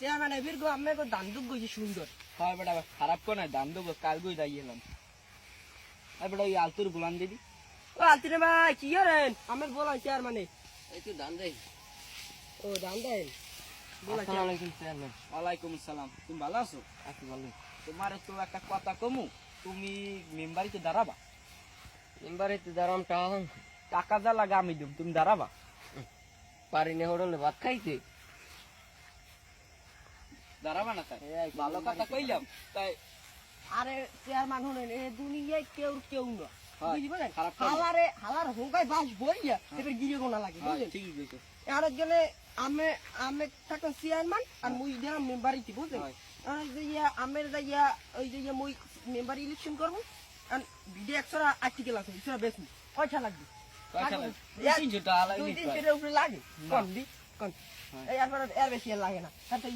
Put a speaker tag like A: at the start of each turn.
A: chairman এবির গো আমি গো দান দুগ গইছি সুন্দর
B: হয় বেটা খারাপ কোন দান দেবো কাল গই যাইলাম আর বেটা ওই আলতুর বুলান দিদি
A: ও আলতিনে ভাই কি করেন আমার বলা চেয়ারম্যানে
B: এই তুই দান দেই
A: ও দান দেন বলা
B: আসসালামু আলাইকুম চেয়ারম্যান ওয়ালাইকুম আসসালাম তুমি ভালো আছো আছি ভালো তোমার তো একটা কথা কমু তুমি মেম্বারিতে দাঁড়াবা
A: মেম্বারিতে দাঁড়াম টান
B: টাকা যা লাগে আমি দিম তুমি দাঁড়াবা
A: পারি না হোটেলে ভাত খাইতে
B: দাঁড়াবা না তাই ভালো কথা কইলাম তাই
A: আরে চেয়ারম্যান হলেন এ দুনিয়ায় কেউ না বুঝি বলেন
B: খারাপ
A: হালার হোগাই বাস বইয়া এবার গিয়ে গোনা লাগে বুঝলেন
B: ঠিকই কইছো
A: আর জন্য আমি থাকেন চেয়ারম্যান আর মুই দিলাম মেম্বারিতে বুঝলেন আর যে আমের যাইয়া ওই যে মুই মেম্বার ইলেকশন করবো আর ভিডিও 180 আছে ইছরা বেশি পয়সা লাগবে দুই তিনশোটার উপরে লাগে কোন দি কোন এর বেশি লাগে না তাতে